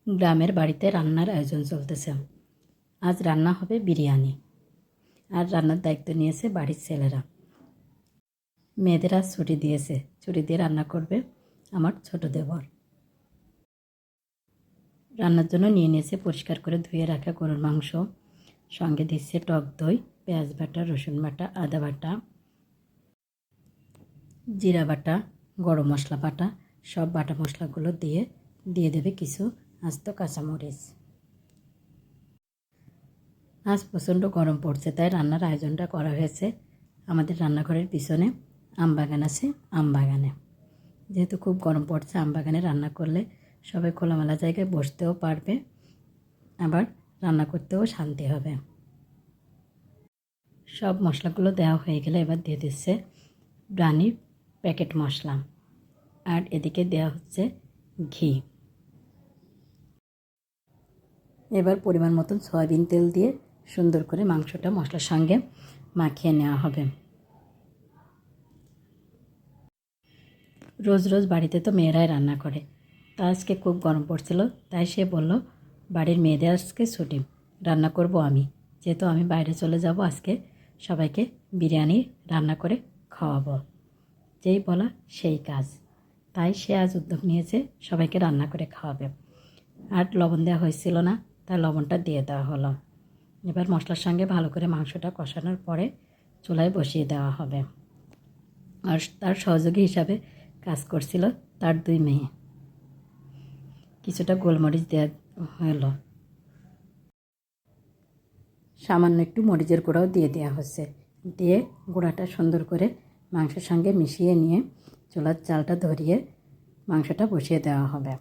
গ্রামের বাড়িতে রান্নার আয়োজন চলতেছে। আজ রান্না হবে বিরিয়ানি, আর রান্নার দায়িত্ব নিয়েছে বাড়ির ছেলেরা। মেয়েদের আজ ছুটি দিয়েছে, ছুটি দিয়ে রান্না করবে আমার ছোট দেবর। রান্নার জন্য নিয়ে নিয়েছে পরিষ্কার করে ধুয়ে রাখা গরুর মাংস, সঙ্গে দিচ্ছে টক দই, পেঁয়াজ বাটা, রসুন বাটা, আদা বাটা, জিরা বাটা, গরম মশলা বাটা, সব বাটা মশলাগুলো দিয়ে দেবে কিছু আস্ত কাঁচামরিচ। আজ প্রচণ্ড গরম পড়ছে, তাই রান্নার আয়োজনটা করা হয়েছে আমাদের রান্নাঘরের পিছনে আমবাগান আছে, আমবাগানে। যেহেতু খুব গরম পড়ছে, আমবাগানে রান্না করলে সবাই খোলামেলা জায়গায় বসতেও পারবে, আবার রান্না করতেও শান্তি হবে। সব মশলাগুলো দেওয়া হয়ে গেলে এবার দিয়ে দিচ্ছে রানির প্যাকেট মশলা, আর এদিকে দেওয়া হচ্ছে ঘি। এবার পরিমাণ মতন সয়াবিন তেল দিয়ে সুন্দর করে মাংসটা মশলার সঙ্গে মাখিয়ে নেওয়া হবে। রোজ রোজ বাড়িতে তো মেয়েরাই রান্না করে, তা আজকে খুব গরম পড়ছিল, তাই সে বলল বাড়ির মেয়েদের আজকে ছুটি, রান্না করব আমি। যেহেতু আমি বাইরে চলে যাব, আজকে সবাইকে বিরিয়ানি রান্না করে খাওয়াবো। যেই বলা সেই কাজ, তাই সে আজ উদ্যোগ নিয়েছে সবাইকে রান্না করে খাওয়াবে। আর লবণ দেওয়া হয়েছিল না, তাই লবণটা দিয়ে দেওয়া হলো। এবার মশলার সঙ্গে ভালো করে মাংসটা কষানোর পরে চুলায় বসিয়ে দেওয়া হবে। আর তার সহযোগী হিসাবে কাজ করছিল তার 2 মেয়ে। কিছুটা গোলমরিচ দেওয়া হলো, সামান্য একটু মরিচের গুঁড়াও দিয়ে দেওয়া হচ্ছে। দিয়ে গুঁড়াটা সুন্দর করে মাংসের সঙ্গে মিশিয়ে নিয়ে চুলার জালটা ধরিয়ে মাংসটা বসিয়ে দেওয়া হবে।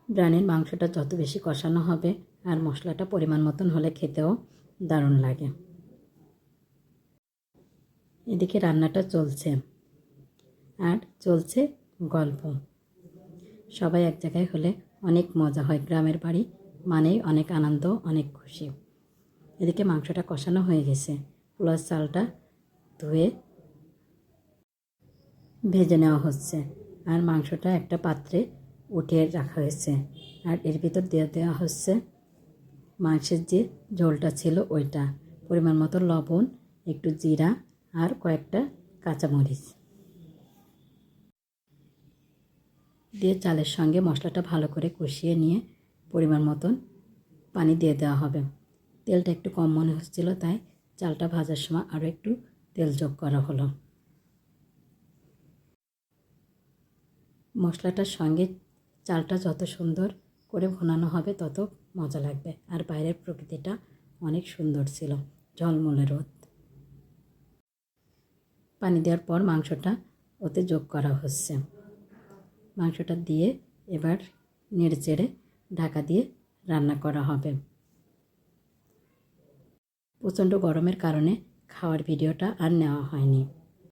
ব্রানের মাংসটা যত বেশি কষানো হবে আর মশলাটা পরিমাণ মতন হলে খেতেও দারুণ লাগে। এদিকে রান্নাটা চলছে আর চলছে গল্প। সবাই এক জায়গায় হলে অনেক মজা হয়, গ্রামের বাড়ি মানেই অনেক আনন্দ, অনেক খুশি। এদিকে মাংসটা কষানো হয়ে গেছে, পোলার চালটা ধুয়ে ভেজে নেওয়া হচ্ছে, আর মাংসটা একটা পাত্রে উঠিয়ে রাখা হয়েছে। আর এর ভিতর দিয়ে দেওয়া হচ্ছে মাংসের যে ঝোলটা ছিল ওইটা, পরিমাণ মতো লবণ, একটু জিরা আর কয়েকটা কাঁচামরিচ দিয়ে চালের সঙ্গে মশলাটা ভালো করে কষিয়ে নিয়ে পরিমাণ মতন পানি দিয়ে দেওয়া হবে। তেলটা একটু কম মনে হচ্ছিল, তাই চালটা ভাজার সময় আরও একটু তেল যোগ করা হলো। মশলাটার সঙ্গে চালটা যত সুন্দর করে ভুনানো হবে তত মজা লাগবে। আর বাইরের প্রকৃতিটা অনেক সুন্দর ছিল, ঝলমলে রোদ। পানি দেওয়ার পর মাংসটা ওতে যোগ করা হচ্ছে। মাংসটা দিয়ে এবার নেড়েচেড়ে ঢাকা দিয়ে রান্না করা হবে। প্রচণ্ড গরমের কারণে খাওয়ার ভিডিওটা আর নেওয়া হয়নি।